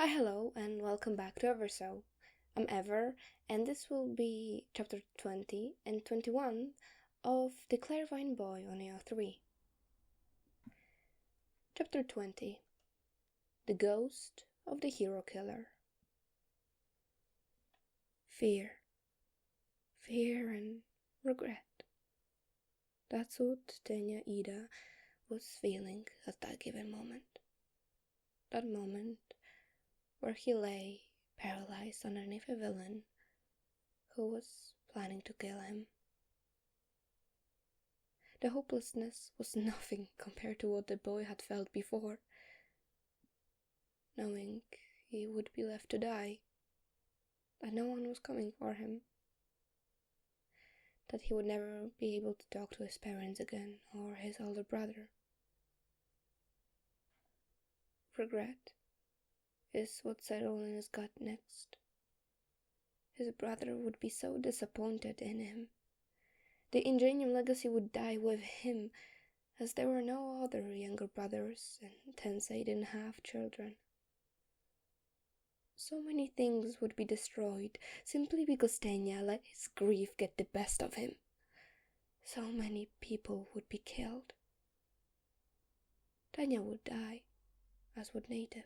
Hi, hello, and welcome back to Everso. I'm Ever, and this will be chapter 20 and 21 of The Clairvoyant Boy on AO3. Chapter 20. The Ghost of the Hero Killer. Fear. Fear and regret. That's what Tenya Ida was feeling at that given moment. That moment where he lay paralyzed underneath a villain who was planning to kill him. The hopelessness was nothing compared to what the boy had felt before, knowing he would be left to die, that no one was coming for him, that he would never be able to talk to his parents again or his older brother. Regret is what settled in his gut next. His brother would be so disappointed in him. The Ingenium legacy would die with him, as there were no other younger brothers, and Tensei didn't have children. So many things would be destroyed, simply because Tenya let his grief get the best of him. So many people would be killed. Tenya would die, as would Native.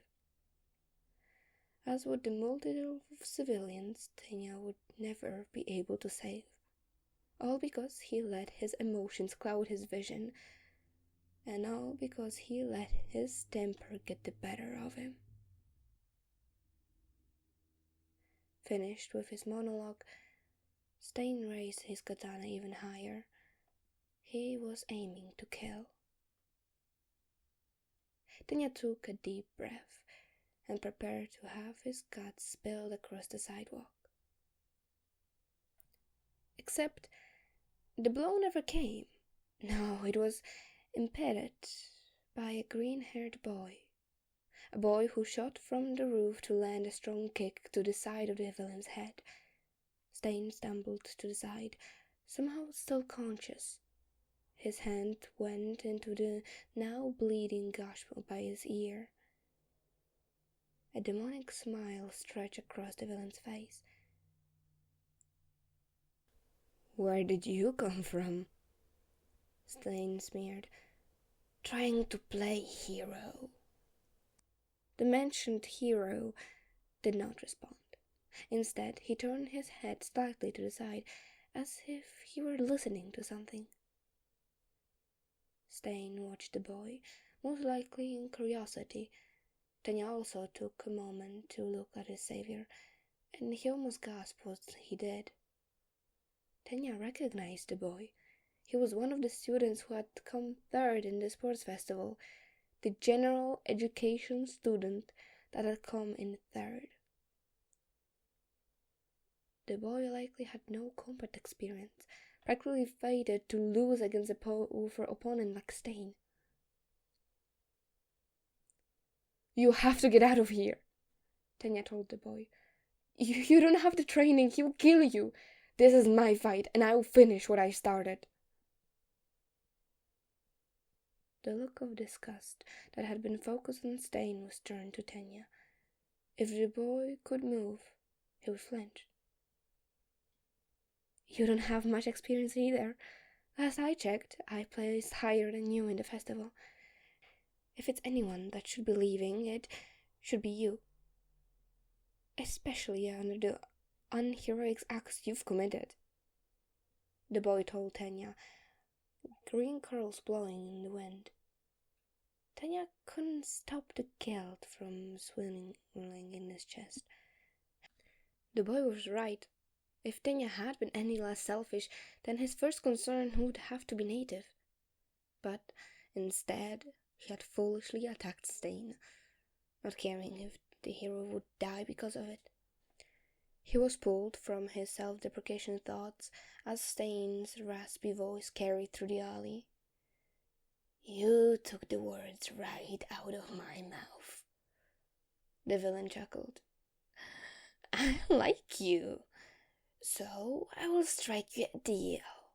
As would the multitude of civilians Tenya would never be able to save. All because he let his emotions cloud his vision, and all because he let his temper get the better of him. Finished with his monologue, Stain raised his katana even higher. He was aiming to kill. Tenya took a deep breath and prepared to have his guts spilled across the sidewalk. Except the blow never came. No, it was impeded by a green-haired boy. A boy who shot from the roof to land a strong kick to the side of the villain's head. Stain stumbled to the side, somehow still conscious. His hand went into the now bleeding gash by his ear. A demonic smile stretched across the villain's face. "Where did you come from?" Stain sneered. "Trying to play hero." The mentioned hero did not respond. Instead, he turned his head slightly to the side, as if he were listening to something. Stain watched the boy, most likely in curiosity. Tenya also took a moment to look at his savior, and he almost gasped what he did. Tenya recognized the boy. He was one of the students who had come third in the sports festival, the general education student that had come in third. The boy likely had no combat experience, practically fated to lose against an opponent like Stain. "You have to get out of here," Tenya told the boy. You don't have the training, he will kill you. This is my fight, and I will finish what I started." The look of disgust that had been focused on Stain was turned to Tenya. If the boy could move, he would flinch. "You don't have much experience either. Last I checked, I placed higher than you in the festival. If it's anyone that should be leaving, it should be you. Especially under the unheroic acts you've committed," the boy told Tenya, green curls blowing in the wind. Tenya couldn't stop the guilt from swelling in his chest. The boy was right. If Tenya had been any less selfish, then his first concern would have to be Native. But instead, he had foolishly attacked Stain, not caring if the hero would die because of it. He was pulled from his self-deprecation thoughts as Stain's raspy voice carried through the alley. "You took the words right out of my mouth," the villain chuckled. "I like you, so I will strike you a deal.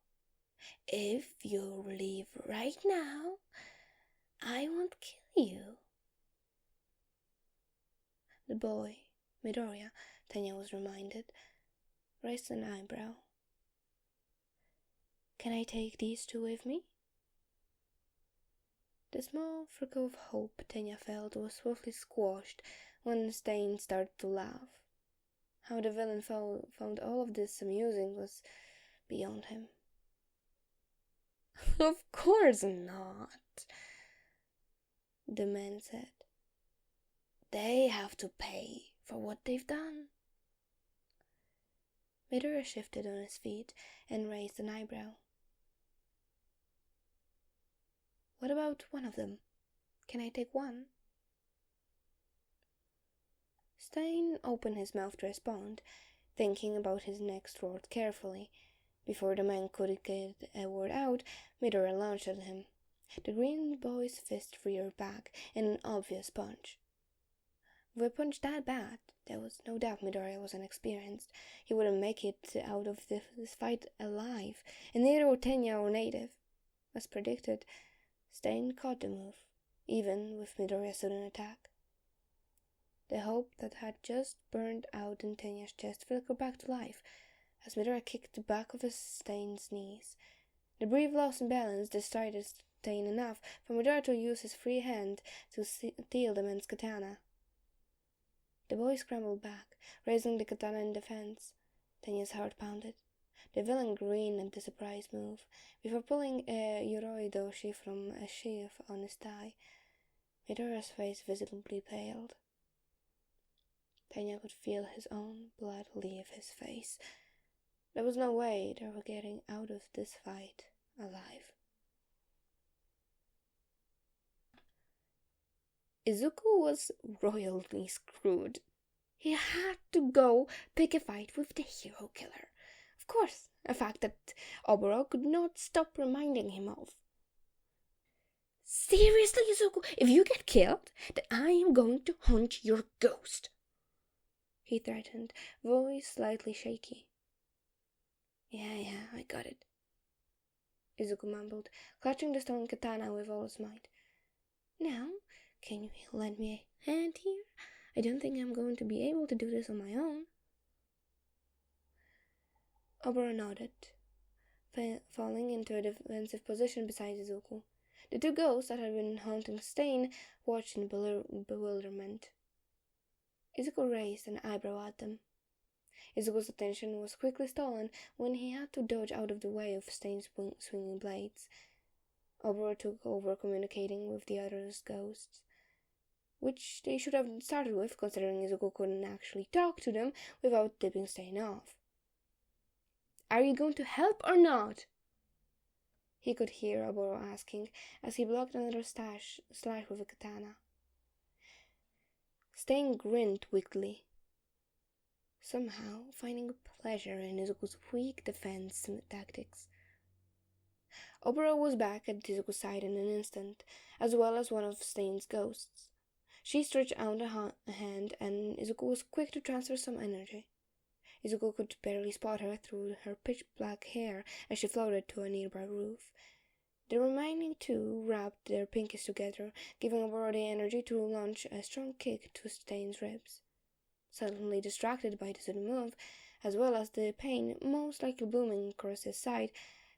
If you leave right now, I won't kill you." The boy, Midoriya, Tanya was reminded, raised an eyebrow. Can I take these two with me? The small flicker of hope Tanya felt was swiftly squashed when Stain started to laugh. How the villain found all of this amusing was beyond him. Of course not, the man said. They have to pay for what they've done. Midoriya shifted on his feet and raised an eyebrow. What about one of them? Can I take one? Stein opened his mouth to respond, thinking about his next word carefully. Before the man could get a word out, Midoriya launched at him. The green boy's fist reared back in an obvious punch. With a punch that bad, there was no doubt Midoriya was inexperienced. He wouldn't make it out of this fight alive, and neither would Tenya or Native. As predicted, Stein caught the move, even with Midoriya's sudden attack. The hope that had just burned out in Tenya's chest flickered back to life as Midoriya kicked the back of Stein's knees. The brief loss in balance distracted Stein enough for Midoriya to use his free hand to steal the man's katana. The boy scrambled back, raising the katana in defense. Tenya's heart pounded. The villain grinned at the surprise move, before pulling a Yoroi doshi from a sheath on his thigh. Midoriya's face visibly paled. Tenya could feel his own blood leave his face. There was no way they were getting out of this fight alive. Izuku was royally screwed. He had to go pick a fight with the hero killer. Of course, a fact that Oboro could not stop reminding him of. Seriously, Izuku, if you get killed, then I am going to hunt your ghost, he threatened, voice slightly shaky. Yeah, I got it, Izuku mumbled, clutching the stone katana with all his might. Now, can you lend me a hand here? I don't think I'm going to be able to do this on my own. Oboro nodded, falling into a defensive position beside Izuku. The two ghosts that had been haunting Stain watched in bewilderment. Izuku raised an eyebrow at them. Izuku's attention was quickly stolen when he had to dodge out of the way of Stain's swinging blades. Oboro took over communicating with the other ghosts, which they should have started with, considering Izuku couldn't actually talk to them without tipping Stain off. Are you going to help or not? He could hear Oboro asking as he blocked another slash with a katana. Stain grinned wickedly, somehow finding pleasure in Izuku's weak defense tactics. Oboro was back at Izuku's side in an instant, as well as one of Stain's ghosts. She stretched out a hand, and Izuku was quick to transfer some energy. Izuku could barely spot her through her pitch-black hair as she floated to a nearby roof. The remaining two wrapped their pinkies together, giving Oboro the energy to launch a strong kick to Stain's ribs. Suddenly distracted by the sudden move, as well as the pain most likely booming across his side,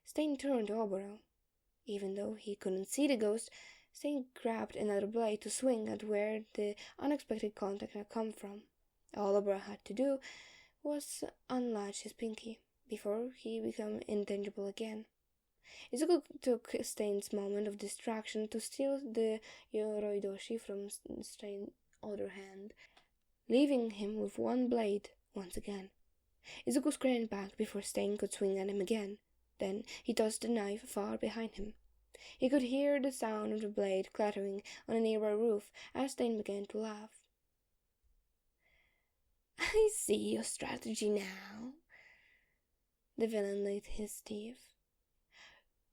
Stain turned to Oboro. Even though he couldn't see the ghost, Stain grabbed another blade to swing at where the unexpected contact had come from. All Oboro had to do was unlatch his pinky before he became intangible again. Izuku took Stain's moment of distraction to steal the Yoroi doshi from Stain's other hand, leaving him with one blade once again. Izuku scrambled back before Stain could swing at him again. Then he tossed the knife far behind him. He could hear the sound of the blade clattering on a nearby roof as Stain began to laugh. I see your strategy now, the villain lit his teeth.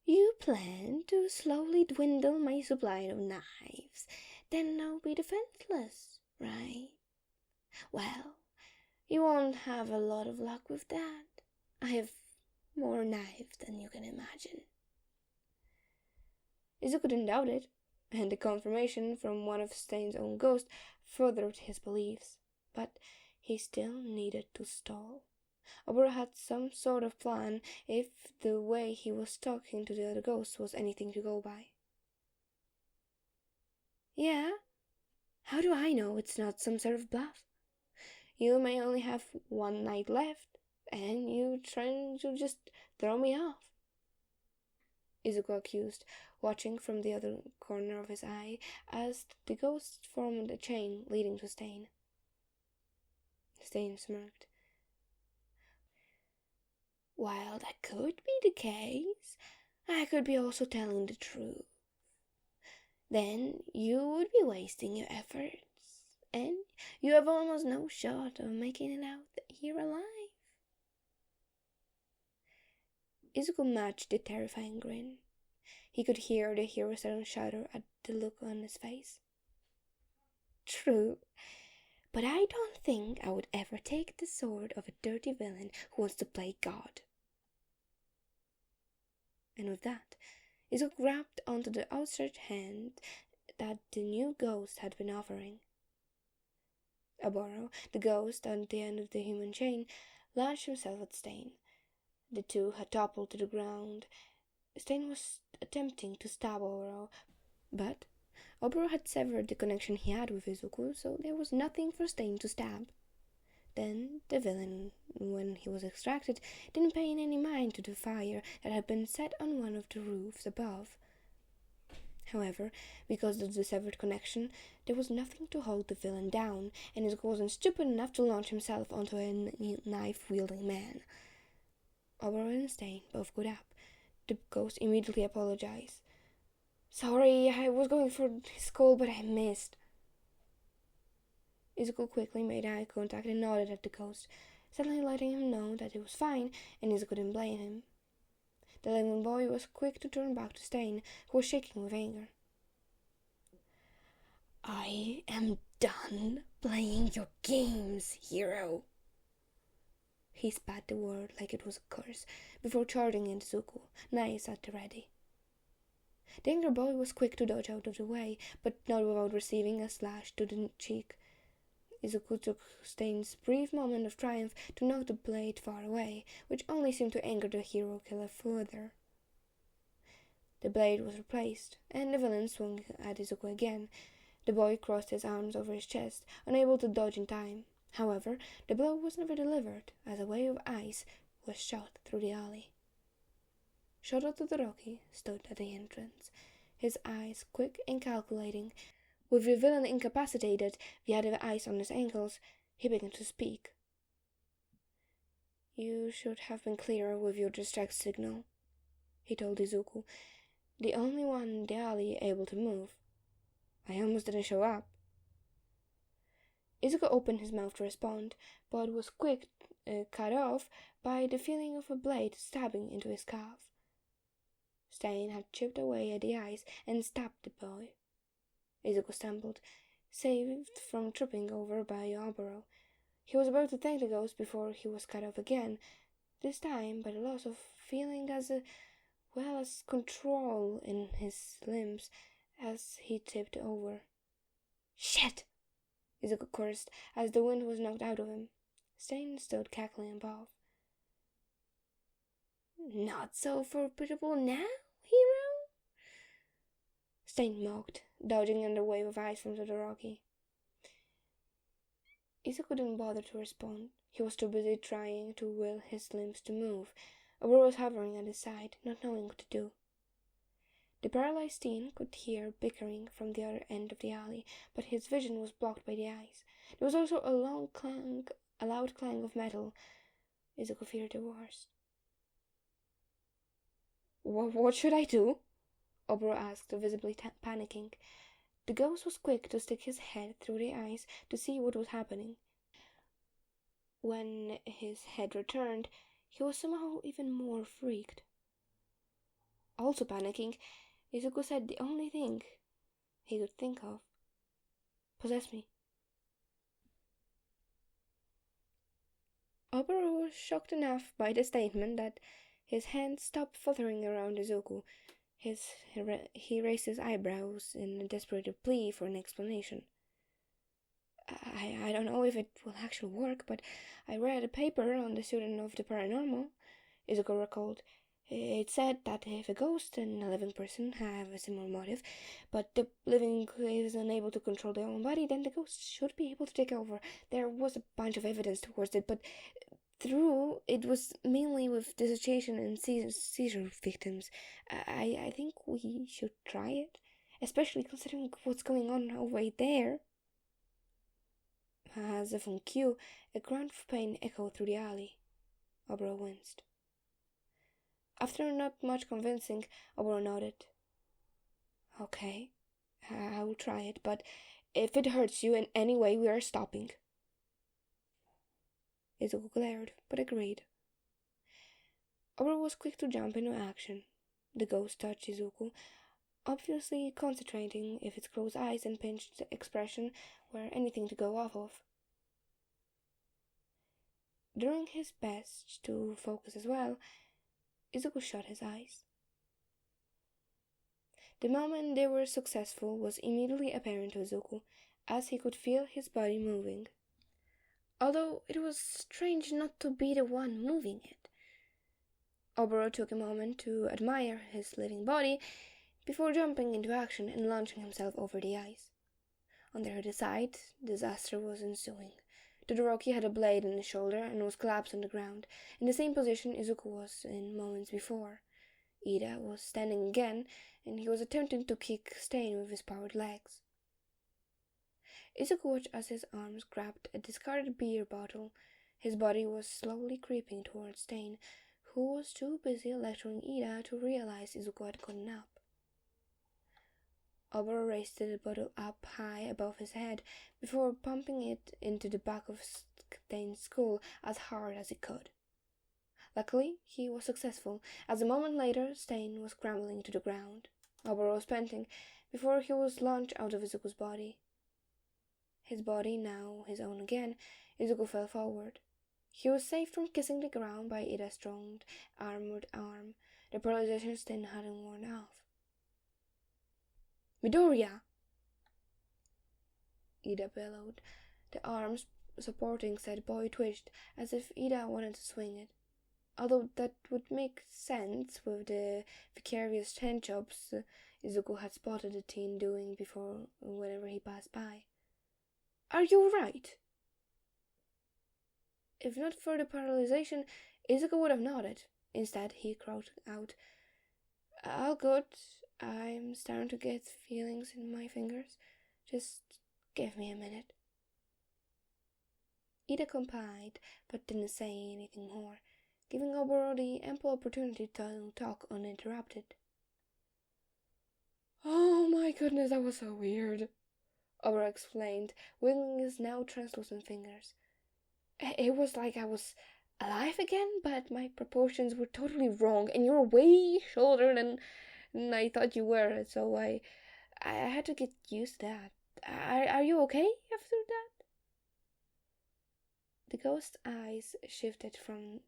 You plan to slowly dwindle my supply of knives, then I'll be defenseless, right? Well, you won't have a lot of luck with that. I have more knives than you can imagine. Izuku didn't doubt it, and the confirmation from one of Stain's own ghosts furthered his beliefs. but he still needed to stall. Oboro had some sort of plan if the way he was talking to the other ghost was anything to go by. Yeah? How do I know it's not some sort of bluff? You may only have one night left, and you trying to just throw me off. Izuku accused, watching from the other corner of his eye as the ghost formed a chain leading to Stain. Stain smirked. While that could be the case, I could be also telling the truth. Then you would be wasting your efforts, and you have almost no shot of making it out here alive. Izuku matched the terrifying grin. He could hear the hero's sudden shudder at the look on his face. True, but I don't think I would ever take the sword of a dirty villain who wants to play God. And with that, Izuku grabbed onto the outstretched hand that the new ghost had been offering. Oboro, the ghost on the end of the human chain, launched himself at Stain. The two had toppled to the ground. Stain was attempting to stab Oboro, but Oboro had severed the connection he had with Izuku, so there was nothing for Stain to stab. Then the villain, when he was extracted, didn't pay any mind to the fire that had been set on one of the roofs above. However, because of the severed connection, there was nothing to hold the villain down, and Izuku wasn't stupid enough to launch himself onto a knife-wielding man. Oboro and Stain both got up. The ghost immediately apologized. Sorry, I was going for his skull, but I missed. Izuku quickly made eye contact and nodded at the ghost, suddenly letting him know that it was fine, and Izuku didn't blame him. The living boy was quick to turn back to Stain, who was shaking with anger. I am done playing your games, hero. He spat the word like it was a curse, before charging into Izuku, knives at the ready. The angry boy was quick to dodge out of the way, but not without receiving a slash to the cheek. Izuku took Stain's brief moment of triumph to knock the blade far away, which only seemed to anger the hero killer further. The blade was replaced, and the villain swung at Izuku again. The boy crossed his arms over his chest, unable to dodge in time. However, the blow was never delivered, as a wave of ice was shot through the alley. Shoto Todoroki stood at the entrance, his eyes quick and calculating. With the villain incapacitated via the ice on his ankles, he began to speak. You should have been clearer with your distract signal, he told Izuku, the only one in the alley able to move. I almost didn't show up. Izuku opened his mouth to respond, but was quick cut off by the feeling of a blade stabbing into his calf. Stain had chipped away at the ice and stabbed the boy. Izuku stumbled, saved from tripping over by Oboro. He was about to thank the ghost before he was cut off again, this time by the loss of feeling as well as control in his limbs as he tipped over. Shit! Izuku cursed as the wind was knocked out of him. Stain stood cackling above. Not so formidable now, hero? Stain mocked, dodging under a wave of ice from Todoroki. Izuku didn't bother to respond. He was too busy trying to will his limbs to move. Oboro was hovering at his side, not knowing what to do. The paralyzed teen could hear bickering from the other end of the alley, but his vision was blocked by the ice. There was also a loud clang of metal. Izuku feared the worst. What should I do? Oboro asked, visibly panicking. The ghost was quick to stick his head through the ice to see what was happening. When his head returned, he was somehow even more freaked. Also panicking, Izuku said the only thing he could think of. Possess me. Oboro was shocked enough by the statement that his hand stopped fluttering around Izuku. He raised his eyebrows in a desperate plea for an explanation. I don't know if it will actually work, but I read a paper on the student of the paranormal, Izuku recalled. It said that if a ghost and a living person have a similar motive, but the living is unable to control their own body, then the ghost should be able to take over. There was a bunch of evidence towards it, but it was mainly with dissociation and seizure victims. I think we should try it, especially considering what's going on over there. As if on cue, a grunt of pain echoed through the alley. Oboro winced. After not much convincing, Oboro nodded. Okay, I will try it, but if it hurts you in any way, we are stopping. Izuku glared, but agreed. Oboro was quick to jump into action. The ghost touched Izuku, obviously concentrating if its closed eyes and pinched expression were anything to go off of. Doing his best to focus as well, Izuku shut his eyes. The moment they were successful was immediately apparent to Izuku, as he could feel his body moving. Although it was strange not to be the one moving it. Oboro took a moment to admire his living body before jumping into action and launching himself over the ice. On the other side, disaster was ensuing. Todoroki had a blade in his shoulder and was collapsed on the ground, in the same position Izuku was in moments before. Ida was standing again, and he was attempting to kick Stain with his powered legs. Izuku watched as his arms grabbed a discarded beer bottle. His body was slowly creeping towards Stain, who was too busy lecturing Ida to realize Izuku had gotten up. Oboro raised the bottle up high above his head before pumping it into the back of Stain's skull as hard as he could. Luckily, he was successful, as a moment later Stain was scrambling to the ground. Oboro was panting before he was launched out of Izuku's body. His body now his own again, Izuku fell forward. He was saved from kissing the ground by Ida's strong, armored arm. The paralyzation Stain hadn't worn off. Midoriya! Ida bellowed. The arms supporting said boy twitched, as if Ida wanted to swing it. Although that would make sense with the vicarious hand jobs Izuku had spotted the teen doing before whenever he passed by. Are you right? If not for the paralyzation, Izuku would have nodded. Instead, he cried out, All good. I'm starting to get feelings in my fingers. Just give me a minute. Ida complied, but didn't say anything more, giving Oboro the ample opportunity to talk uninterrupted. Oh my goodness, that was so weird, Oboro explained, wiggling his now translucent fingers. It was like I was alive again, but my proportions were totally wrong, and you're way shorter than I thought you were, so I had to get used to that. Are you okay after that? The ghost's eyes shifted from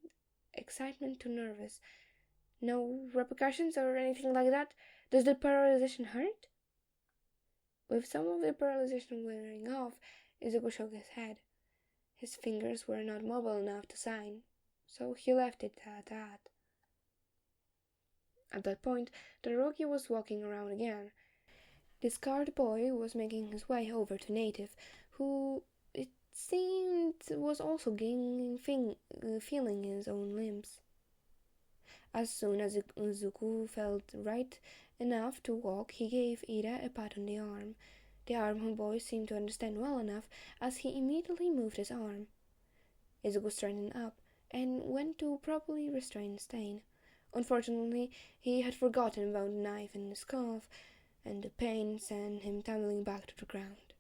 excitement to nervous. No repercussions or anything like that? Does the paralyzation hurt? With some of the paralyzation wearing off, Izuku shook his head. His fingers were not mobile enough to sign, so he left it at that. At that point, Todoroki was walking around again. The scarred boy was making his way over to Native, who, it seemed, was also gaining feeling in his own limbs. As soon as Izuku felt right enough to walk, he gave Ida a pat on the arm. The arm boy seemed to understand well enough, as he immediately moved his arm. Izuku straightened up and went to properly restrain Stain. Unfortunately, he had forgotten about the knife in his calf, and the pain sent him tumbling back to the ground.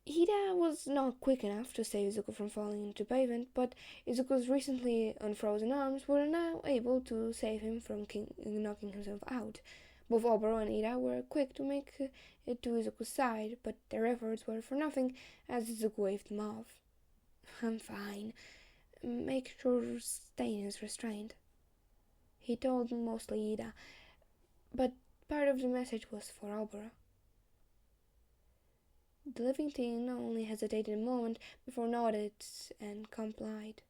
Ida was not quick enough to save Izuku from falling into the pavement, but Izuku's recently unfrozen arms were now able to save him from knocking himself out. Both Oboro and Ida were quick to make it to Izuku's side, but their efforts were for nothing as Izuku waved them off. I'm fine. Make sure Stain is restrained, he told mostly Ida, but part of the message was for Oboro. The living teen only hesitated a moment before nodded and complied.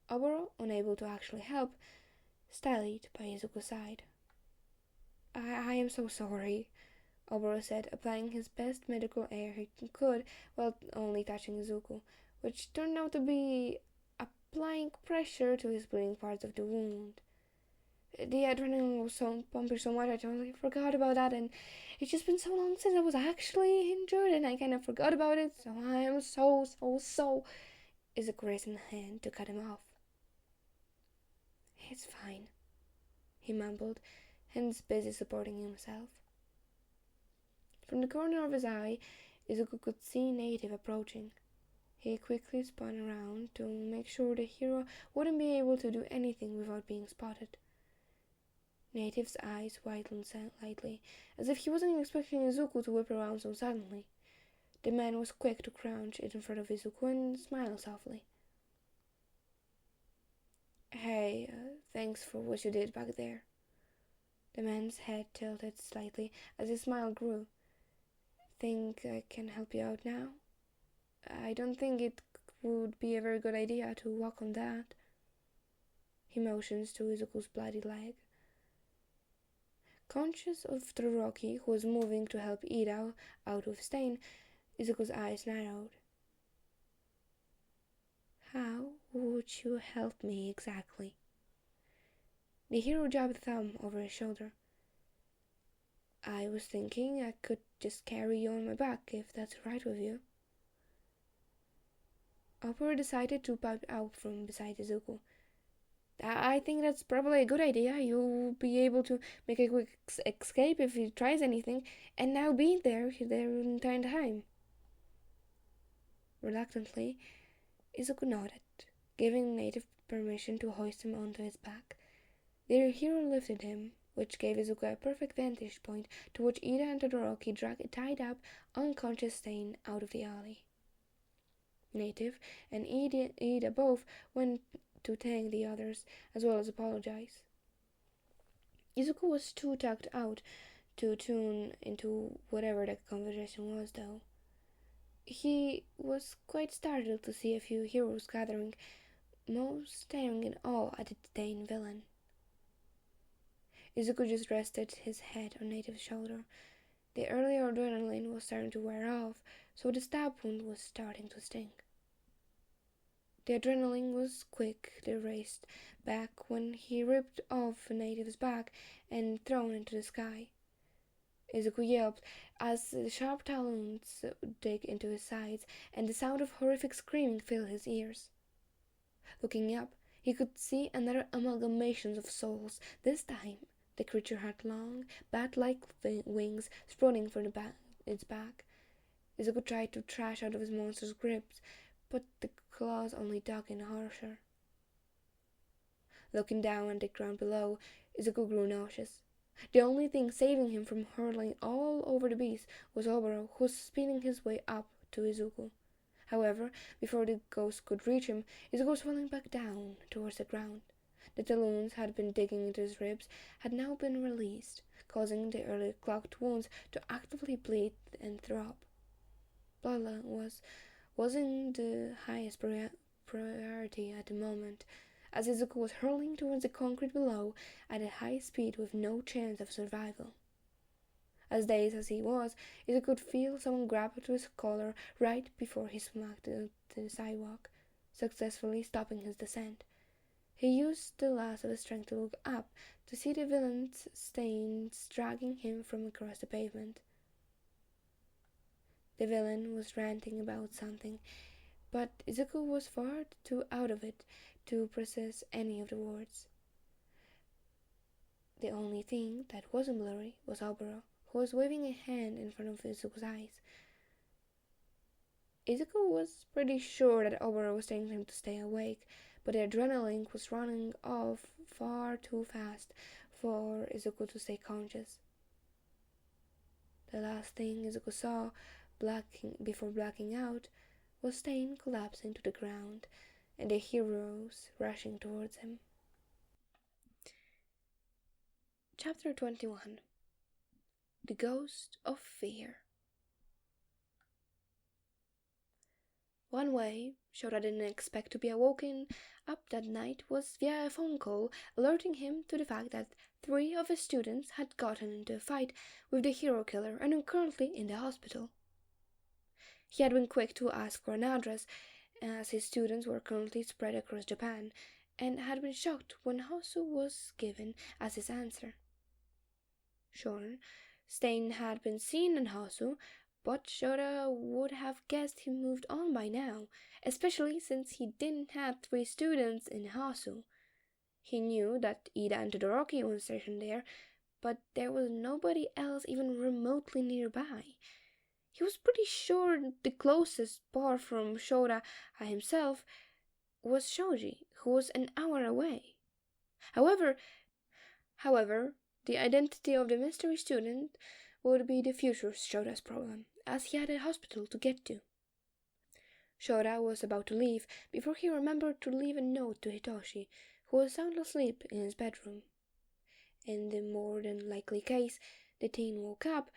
Oboro, unable to actually help, stayed by Izuku's side. I am so sorry, Oboro said, applying his best medical air he could while only touching Izuku, which turned out to be applying pressure to his bleeding parts of the wound. The adrenaline was pumping so much I totally forgot about that, and it's just been so long since I was actually injured, and I kind of forgot about it, so I am so. Izuku raised a hand to cut him off. It's fine, he mumbled, hands busy supporting himself. From the corner of his eye, Izuku could see Native approaching. He quickly spun around to make sure the hero wouldn't be able to do anything without being spotted. Native's eyes widened slightly, as if he wasn't expecting Izuku to whip around so suddenly. The man was quick to crouch in front of Izuku and smile softly. Hey, thanks for what you did back there. The man's head tilted slightly as his smile grew. Think I can help you out now? I don't think it would be a very good idea to walk on that. He motions to Izuku's bloody leg. Conscious of Todoroki, who was moving to help Ida out of stain, Izuku's eyes narrowed. How would you help me exactly? The hero jabbed a thumb over his shoulder. I was thinking I could just carry you on my back, if that's right with you. Oboro decided to pop out from beside Izuku. I think that's probably a good idea. You'll be able to make a quick escape if he tries anything, and now be there the entire time. Reluctantly, Izuku nodded, giving Native permission to hoist him onto his back. The hero lifted him, which gave Izuku a perfect vantage point to watch Ida and Todoroki drag a tied-up, unconscious Stain out of the alley. Native and Ida both went to thank the others, as well as apologize. Izuku was too tucked out to tune into whatever the conversation was, though. He was quite startled to see a few heroes gathering, most staring in awe at the Stain villain. Izuku just rested his head on Native's shoulder. The earlier adrenaline was starting to wear off, so the stab wound was starting to sting. The adrenaline was quickly raced back when he ripped off Native's back and thrown into the sky. Izuku yelped as the sharp talons dug into his sides, and the sound of horrific screaming filled his ears. Looking up, he could see another amalgamation of souls. This time, the creature had long, bat-like wings sprawling from its back. Izuku tried to thrash out of his monster's grips, but the claws only dug in harsher. Looking down at the ground below, Izuku grew nauseous. The only thing saving him from hurtling all over the beast was Oboro, who was spinning his way up to Izuku. However, before the ghost could reach him, Izuku was falling back down towards the ground. The talons had been digging into his ribs had now been released, causing the earlier clogged wounds to actively bleed and throb. Blood wasn't the highest priority at the moment, as Izuku was hurling towards the concrete below at a high speed with no chance of survival. As dazed as he was, Izuku could feel someone grab to his collar right before he smacked to the sidewalk, successfully stopping his descent. He used the last of his strength to look up to see the villain's stains dragging him from across the pavement. The villain was ranting about something, but Izuku was far too out of it to process any of the words. The only thing that wasn't blurry was Oboro, who was waving a hand in front of Izuku's eyes. Izuku was pretty sure that Oboro was telling him to stay awake, but the adrenaline was running off far too fast for Izuku to stay conscious. The last thing Izuku saw before blacking out was Stain collapsing to the ground and the heroes rushing towards him. Chapter 21. The Ghost of Fear. One way Shota didn't expect to be awoken up that night was via a phone call alerting him to the fact that 3 of his students had gotten into a fight with the hero killer and were currently in the hospital. He had been quick to ask for an address, as his students were currently spread across Japan, and had been shocked when Hosu was given as his answer. Sure, Stain had been seen in Hosu, but Shota would have guessed he moved on by now, especially since he didn't have 3 students in Hosu. He knew that Ida and Todoroki were stationed there, but there was nobody else even remotely nearby. He was pretty sure the closest bar from Shota himself was Shoji, who was an hour away. However, the identity of the mystery student would be the future Shota's problem, as he had a hospital to get to. Shota was about to leave before he remembered to leave a note to Hitoshi, who was sound asleep in his bedroom. In the more than likely case the teen woke up,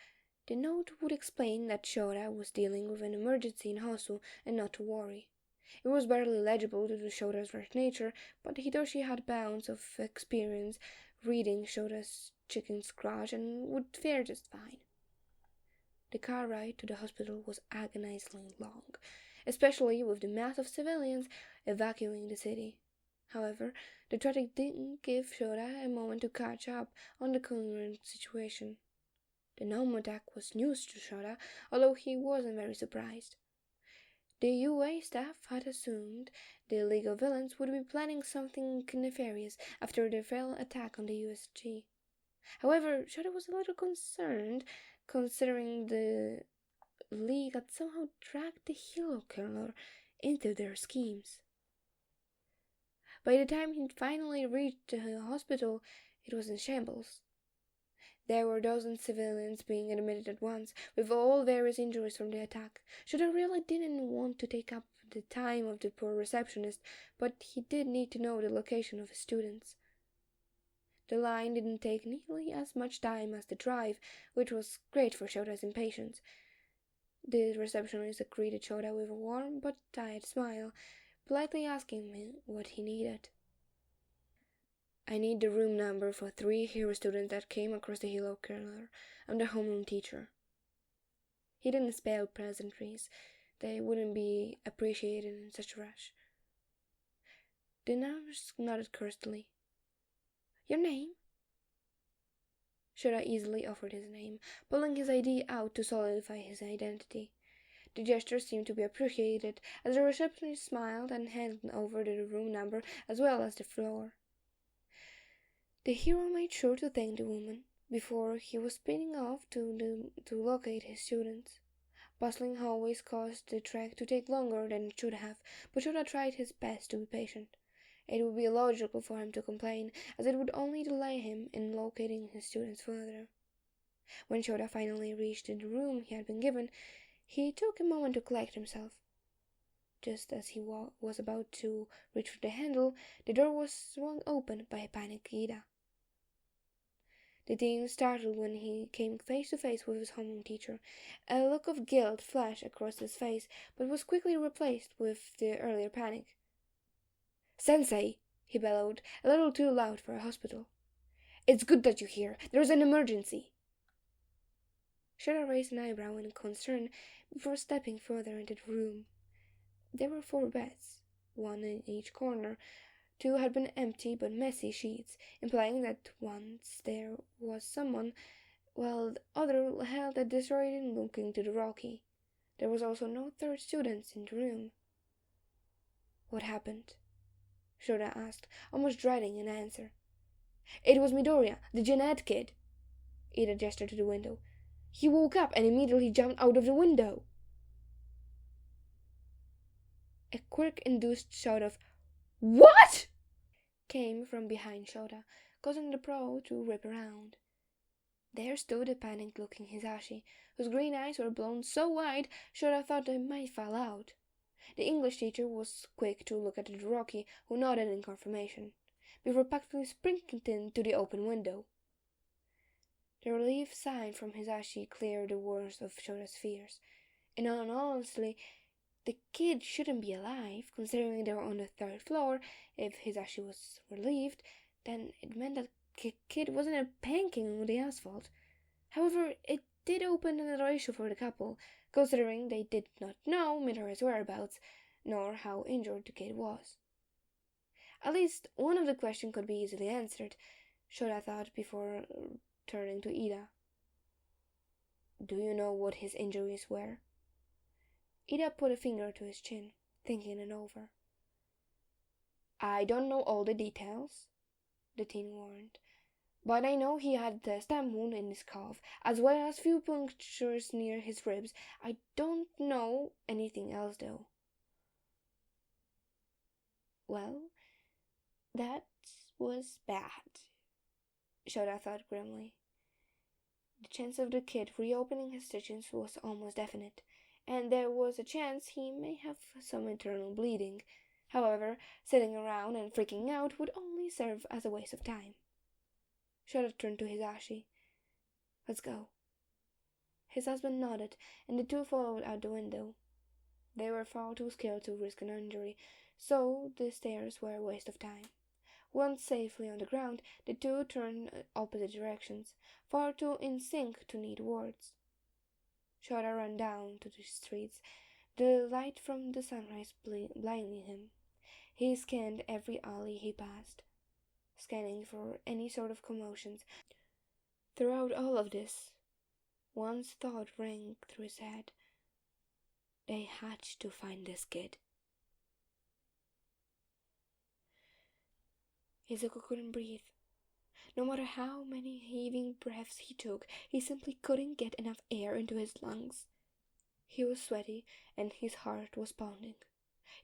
the note would explain that Shota was dealing with an emergency in Hosu and not to worry. It was barely legible due to Shota's rough nature, but Hitoshi had bounds of experience reading Shota's chicken scratch and would fare just fine. The car ride to the hospital was agonizingly long, especially with the mass of civilians evacuating the city. However, the traffic didn't give Shota a moment to catch up on the current situation. The gnome attack was news to Shota, although he wasn't very surprised. The UA staff had assumed the League of Villains would be planning something nefarious after their failed attack on the USG. However, Shota was a little concerned, considering the League had somehow dragged the hero killer into their schemes. By the time he finally reached the hospital, it was in shambles. There were dozens of civilians being admitted at once, with all various injuries from the attack. Shota really didn't want to take up the time of the poor receptionist, but he did need to know the location of his students. The line didn't take nearly as much time as the drive, which was great for Shota's impatience. The receptionist greeted Shota with a warm but tired smile, politely asking him what he needed. "I need the room number for 3 hero students that came across the hero killer. I'm the homeroom teacher." He didn't spell pleasantries. They wouldn't be appreciated in such a rush. The nurse nodded curtly. "Your name?" Shota easily offered his name, pulling his ID out to solidify his identity. The gesture seemed to be appreciated, as the receptionist smiled and handed over the room number as well as the floor. The hero made sure to thank the woman before he was speeding off to locate his students. Bustling hallways caused the trek to take longer than it should have, but Shota tried his best to be patient. It would be illogical for him to complain, as it would only delay him in locating his students further. When Shota finally reached the room he had been given, he took a moment to collect himself. Just as he was about to reach for the handle, the door was swung open by a panicked Ida. The teen startled when he came face to face with his homeroom teacher. A look of guilt flashed across his face, but was quickly replaced with the earlier panic. "Sensei!" he bellowed, a little too loud for a hospital. "It's good that you're here. There's an emergency." Shota raised an eyebrow in concern before stepping further into the room. There were 4 beds, 1 in each corner. 2 had been empty but messy sheets, implying that once there was someone, while the other held a disorienting look into the Rocky. There was also no 3rd student in the room. "What happened?" Shota asked, almost dreading an answer. "It was Midoriya, the Gen Ed kid." Ida gestured to the window. "He woke up and immediately jumped out of the window." A quirk-induced shout of "What?" came from behind Shota, causing the pro to rip around. There stood a panicked-looking Hisashi, whose green eyes were blown so wide Shota thought they might fall out. The English teacher was quick to look at the Rocky, who nodded in confirmation, before practically sprinting to the open window. The relief sigh from Hisashi cleared the worst of Shota's fears, and honestly, the kid shouldn't be alive, considering they were on the third floor. If Hisashi was relieved, then it meant that the kid wasn't panicking on the asphalt. However, it did open another issue for the couple, considering they did not know Midori's whereabouts, nor how injured the kid was. At least one of the questions could be easily answered, Shota thought before turning to Ida. Do you know what his injuries were? Ida put a finger to his chin, thinking it over. I don't know all the details, the teen warned, but I know he had a stab wound in his calf, as well as few punctures near his ribs. I don't know anything else, though. Well, that was bad, Shota thought grimly. The chance of the kid reopening his stitches was almost definite, and there was a chance he may have some internal bleeding. However, sitting around and freaking out would only serve as a waste of time. Shota turned to Hisashi. Let's go. His husband nodded, and the two followed out the window. They were far too scared to risk an injury, so the stairs were a waste of time. Once safely on the ground, the two turned opposite directions, far too in sync to need words. Shota ran down to the streets, the light from the sunrise blinding him. He scanned every alley he passed, scanning for any sort of commotions. Throughout all of this, one thought rang through his head. They had to find this kid. Izuku couldn't breathe. No matter how many heaving breaths he took, he simply couldn't get enough air into his lungs. He was sweaty, and his heart was pounding.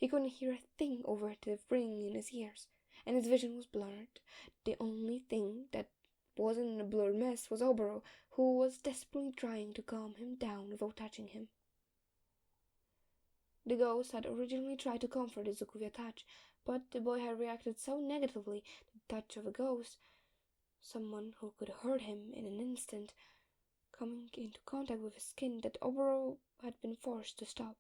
He couldn't hear a thing over the ringing in his ears, and his vision was blurred. The only thing that wasn't a blurred mess was Oboro, who was desperately trying to calm him down without touching him. The ghost had originally tried to comfort Izuku via touch, but the boy had reacted so negatively to the touch of a ghost, someone who could hurt him in an instant, coming into contact with his skin, that Oboro had been forced to stop.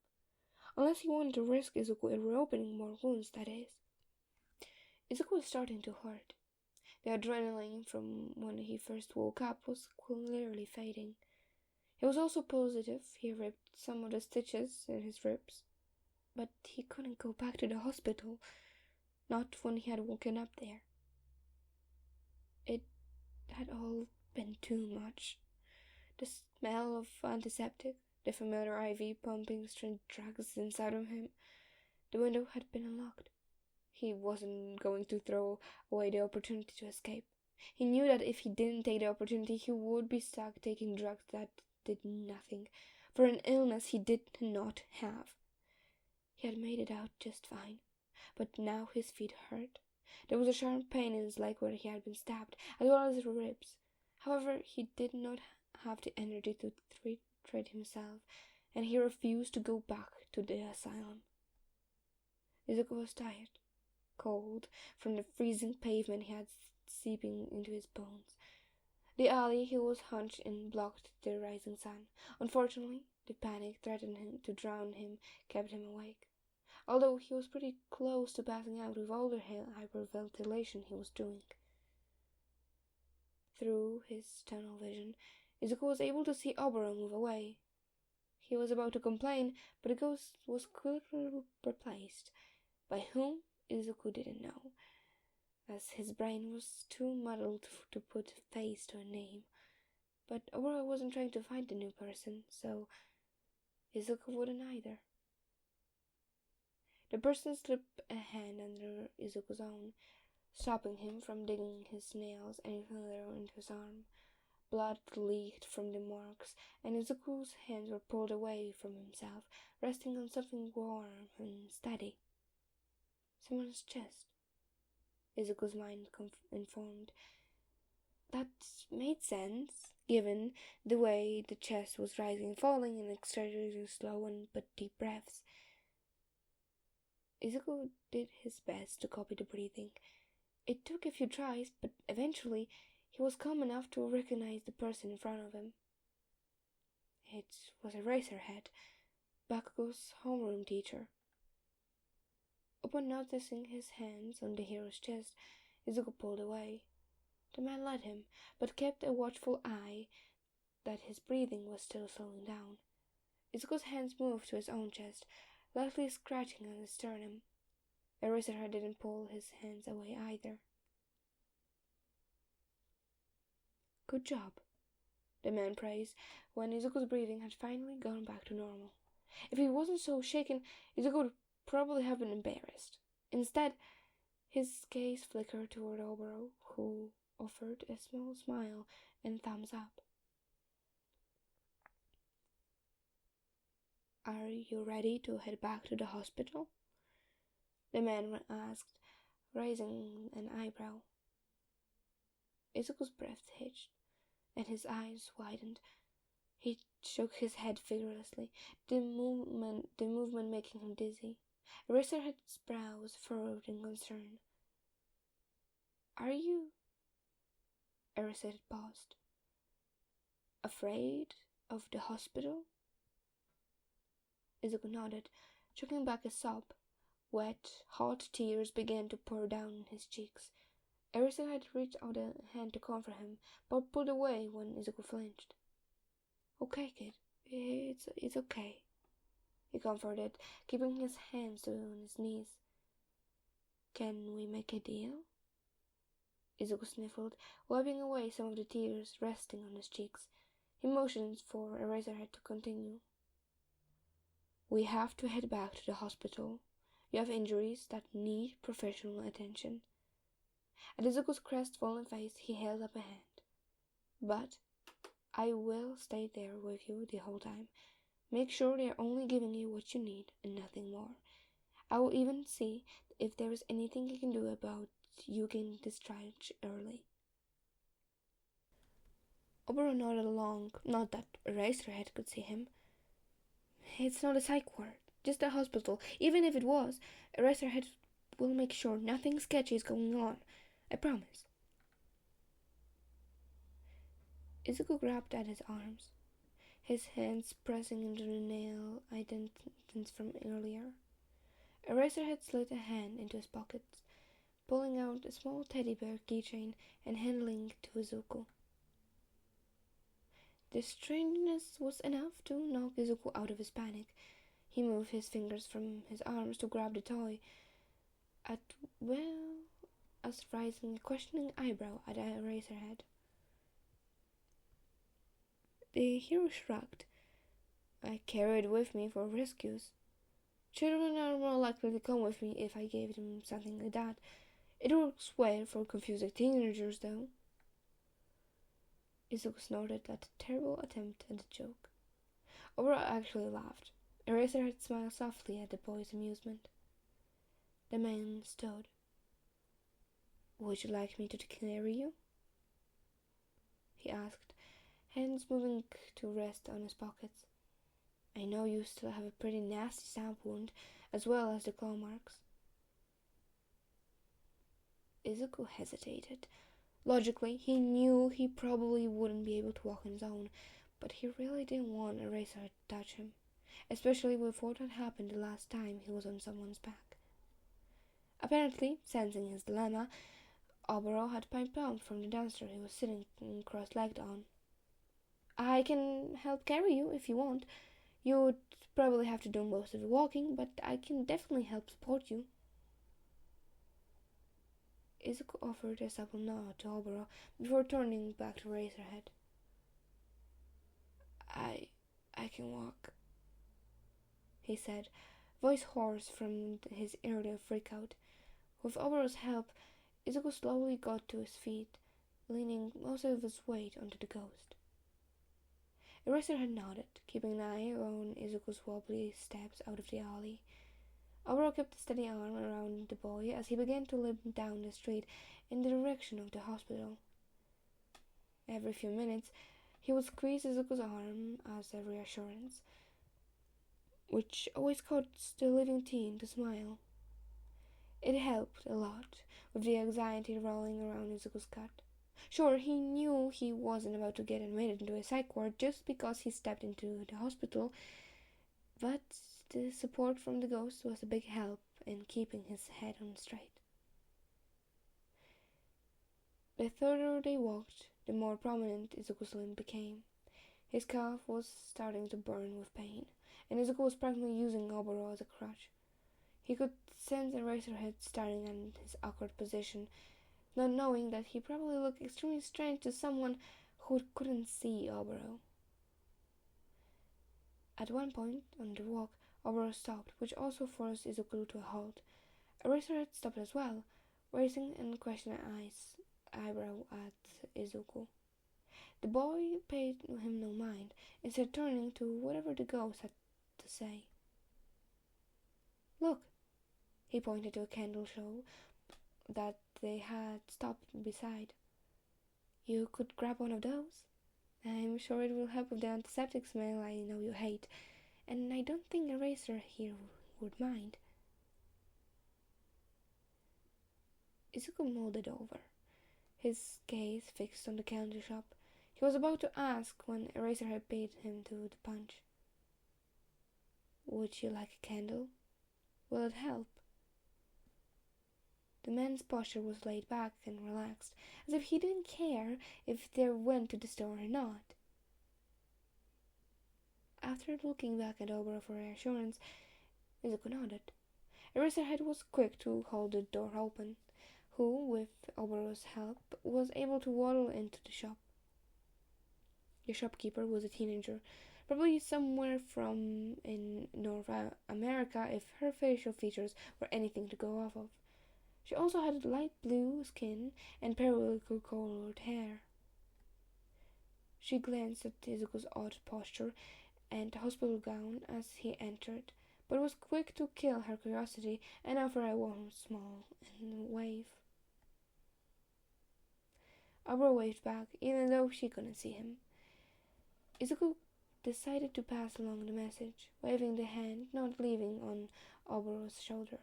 Unless he wanted to risk Izuku reopening more wounds, that is. Izuku was starting to hurt. The adrenaline from when he first woke up was clearly fading. He was also positive he ripped some of the stitches in his ribs, but he couldn't go back to the hospital, not when he had woken up there. It had all been too much. The smell of antiseptic, the familiar IV pumping strange drugs inside of him. The window had been unlocked. He wasn't going to throw away the opportunity to escape. He knew that if he didn't take the opportunity, he would be stuck taking drugs that did nothing for an illness he did not have. He had made it out just fine, but now his feet hurt. There was a sharp pain in his leg where he had been stabbed, as well as his ribs. However, he did not have the energy to treat himself, and he refused to go back to the asylum. Izuku was tired, cold from the freezing pavement he had seeping into his bones. The alley he was hunched in blocked the rising sun. Unfortunately, the panic threatening to drown him kept him awake, although he was pretty close to passing out with all the hyperventilation he was doing. Through his tunnel vision, Izuku was able to see Oboro move away. He was about to complain, but the ghost was quickly replaced. By whom, Izuku didn't know, as his brain was too muddled to put a face to a name. But Oboro wasn't trying to find the new person, so Izuku wouldn't either. The person slipped a hand under Izuku's own, stopping him from digging his nails any further into his arm. Blood leaked from the marks, and Izuku's hands were pulled away from himself, resting on something warm and steady. Someone's chest, Izuku's mind informed. That made sense, given the way the chest was rising and falling and extracting slow but deep breaths. Izuku did his best to copy the breathing. It took a few tries, but eventually he was calm enough to recognize the person in front of him. It was Eraserhead, Bakugo's homeroom teacher. Upon noticing his hands on the hero's chest, Izuku pulled away. The man led him, but kept a watchful eye that his breathing was still slowing down. Izuku's hands moved to his own chest, lightly scratching on his sternum. Eraserhead didn't pull his hands away either. "Good job," the man praised, when Izuku's breathing had finally gone back to normal. If he wasn't so shaken, Izuku would probably have been embarrassed. Instead, his gaze flickered toward Oboro, who offered a small smile and thumbs up. "Are you ready to head back to the hospital?" the man asked, raising an eyebrow. Izuku's breath hitched, and his eyes widened. He shook his head vigorously, the movement making him dizzy. Eraserhead's brows furrowed in concern. "Are you—" Eraserhead paused. "Afraid of the hospital?" Izuku nodded, choking back a sob. Wet, hot tears began to pour down his cheeks. Eraserhead reached out a hand to comfort him, but pulled away when Izuku flinched. "Okay, kid. It's okay," he comforted, keeping his hands on his knees. "Can we make a deal?" Izuku sniffled, wiping away some of the tears resting on his cheeks. He motioned for Eraserhead to continue. "We have to head back to the hospital. You have injuries that need professional attention." At Izuku's crestfallen face, he held up a hand. "But I will stay there with you the whole time. Make sure they are only giving you what you need and nothing more. I will even see if there is anything I can do about you getting discharged early." Oboro nodded along, not that Eraserhead could see him. "It's not a psych ward, just a hospital. Even if it was, Eraserhead will make sure nothing sketchy is going on. I promise." Izuku grabbed at his arms, his hands pressing into the nail indents from earlier. Eraserhead slid a hand into his pockets, pulling out a small teddy bear keychain and handing it to Izuku. The strangeness was enough to knock Izuku out of his panic. He moved his fingers from his arms to grab the toy, as well as raising a questioning eyebrow at Eraserhead. The hero shrugged. "I carry it with me for rescues. Children are more likely to come with me if I gave them something like that. It works well for confusing teenagers, though." Izuku snorted at a terrible attempt at a joke. Oboro actually laughed. Eraserhead smiled softly at the boy's amusement. The man stood. "Would you like me to carry you?" he asked, hands moving to rest on his pockets. "I know you still have a pretty nasty stab wound, as well as the claw marks." Izuku hesitated. Logically, he knew he probably wouldn't be able to walk on his own, but he really didn't want Eraserhead to touch him, especially with what had happened the last time he was on someone's back. Apparently, sensing his dilemma, Oboro had piped out from the dumpster he was sitting cross-legged on. "I can help carry you if you want. You would probably have to do most of the walking, but I can definitely help support you." Izuku offered a supple nod to Oboro before turning back to Eraserhead. I can walk," he said, voice hoarse from his earlier freakout. With Oboro's help, Izuku slowly got to his feet, leaning most of his weight onto the ghost. Eraserhead nodded, keeping an eye on Izuku's wobbly steps out of the alley. Oboro kept a steady arm around the boy as he began to limp down the street in the direction of the hospital. Every few minutes, he would squeeze Izuku's arm as a reassurance, which always caused the living teen to smile. It helped a lot, with the anxiety rolling around Izuku's gut. Sure, he knew he wasn't about to get admitted into a psych ward just because he stepped into the hospital, but the support from the ghost was a big help in keeping his head on straight. The further they walked, the more prominent Izuku's limb became. His calf was starting to burn with pain, and Izuku was practically using Oboro as a crutch. He could sense Eraserhead staring at his awkward position, not knowing that he probably looked extremely strange to someone who couldn't see Oboro. At one point on the walk, Oboro stopped, which also forced Izuku to a halt. Eraserhead stopped as well, raising an questioning eyebrow at Izuku. The boy paid him no mind, instead turning to whatever the ghost had to say. "Look," he pointed to a candle show that they had stopped beside. "You could grab one of those. I'm sure it will help with the antiseptic smell I know you hate, and I don't think Eraser here would mind." Izuku mulled it over, his gaze fixed on the candle shop. He was about to ask when Eraserhead paid him to the punch. "Would you like a candle? Will it help?" The man's posture was laid back and relaxed, as if he didn't care if they went to the store or not. After looking back at Oboro for reassurance, Izuku nodded. Eraserhead was quick to hold the door open, who, with Oboro's help, was able to waddle into the shop. The shopkeeper was a teenager, probably somewhere from in North America if her facial features were anything to go off of. She also had light blue skin and periwinkle-colored hair. She glanced at Izuku's odd posture and hospital gown as he entered, but was quick to kill her curiosity and offer a warm smile and wave. Oboro waved back, even though she couldn't see him. Izuku decided to pass along the message, waving the hand not leaving on Oboro's shoulder.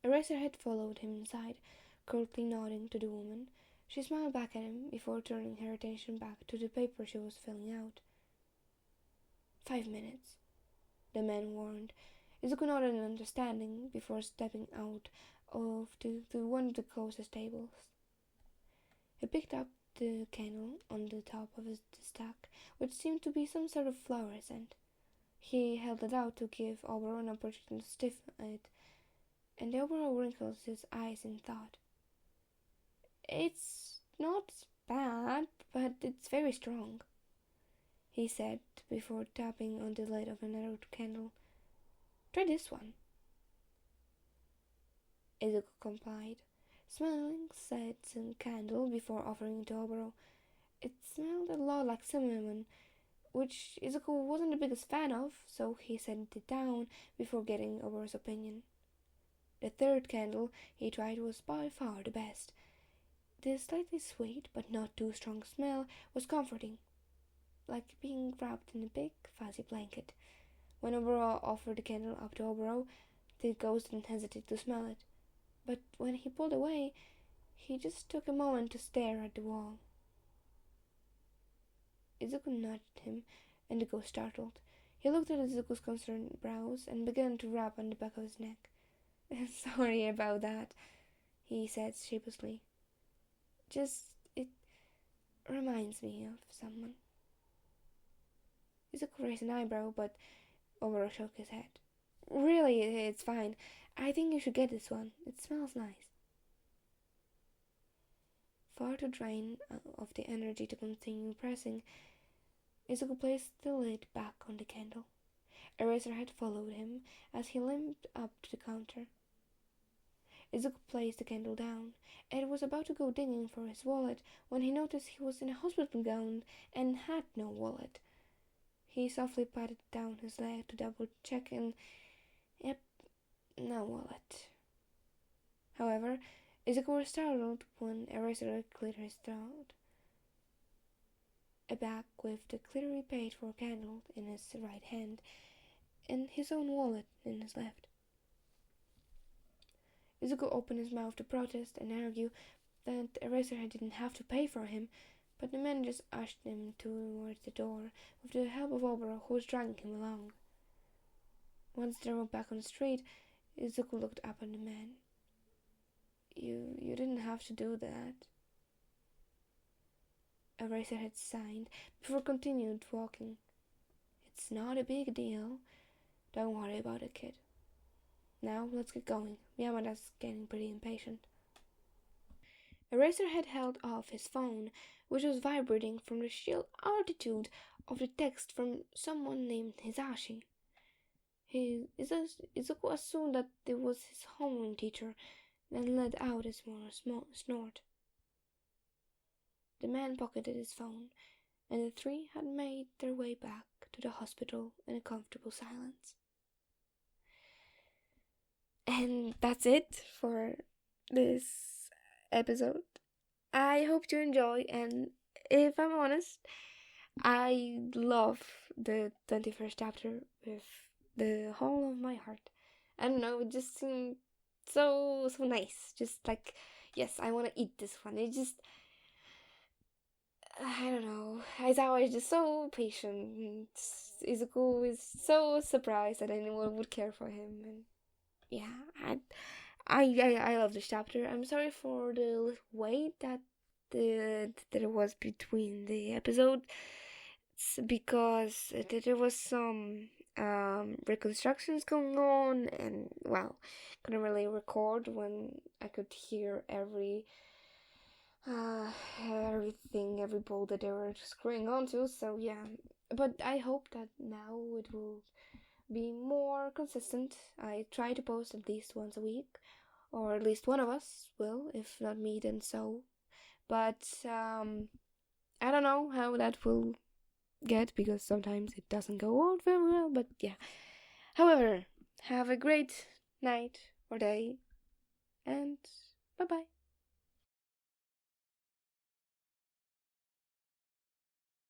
Eraserhead followed him inside, curtly nodding to the woman. She smiled back at him before turning her attention back to the paper she was filling out. 5 minutes, the man warned. Izuku nodded in understanding before stepping out of to one of the closest tables. He picked up the candle on the top of the stack, which seemed to be some sort of flower scent. He held it out to give Oboro an opportunity to sniff it, and Oboro wrinkled his eyes in thought. "It's not bad, but it's very strong," he said before tapping on the lid of another candle. "Try this one." Izuku complied, smelling said candle before offering it to Oboro. It smelled a lot like cinnamon, which Izuku wasn't the biggest fan of, so he set it down before getting Oboro's opinion. The third candle he tried was by far the best. The slightly sweet but not too strong smell was comforting, like being wrapped in a big fuzzy blanket. When Oboro offered the candle up to Oboro, the ghost didn't hesitate to smell it, but when he pulled away, he just took a moment to stare at the wall. Izuku nudged him, and the ghost startled. He looked at Izuku's concerned brows and began to rub on the back of his neck. "Sorry about that," he said sheepishly. It reminds me of someone." Izuku raised an eyebrow, but Oboro shook his head. "Really, it's fine. I think you should get this one. It smells nice." Far too drained of the energy to continue pressing, Izuku placed the lid back on the candle. Eraserhead followed him as he limped up to the counter. Izuku placed the candle down, and was about to go digging for his wallet when he noticed he was in a hospital gown and had no wallet. He softly patted down his leg to double-check and, yep, no wallet. However, Izuku was startled when Eraserhead cleared his throat. A bag with the clearly paid-for candle in his right hand and his own wallet in his left. Izuku opened his mouth to protest and argue that Eraserhead didn't have to pay for him, but the man just ushered him towards the door with the help of Oboro, who was dragging him along. Once they were back on the street, Izuku looked up at the man. You didn't have to do that. Eraserhead sighed before continued walking. It's not a big deal. Don't worry about it, kid. Now let's get going. Yamada's getting pretty impatient. Eraserhead held off his phone, which was vibrating from the sheer altitude of the text from someone named Hisashi. Izuku assumed that it was his homeroom teacher, then let out a small snort. The man pocketed his phone, and the three had made their way back to the hospital in a comfortable silence. And that's it for this episode. I hope you enjoy, and if I'm honest, I love the 21st chapter with the whole of my heart. I don't know, it just seemed so nice. Just like, yes, I want to eat this one. It just, I don't know. Aizawa is just so patient. Izuku is so surprised that anyone would care for him, and yeah, I love this chapter. I'm sorry for the wait that there was between the episodes. It's because there was some reconstructions going on, and well, couldn't really record when I could hear everything, every ball that they were screwing onto. So yeah, but I hope that now it will be more consistent. I try to post at least once a week, or at least one of us will. If not me, then so. But I don't know how that will get, because sometimes it doesn't go on very well. But yeah. However, have a great night or day, and bye bye.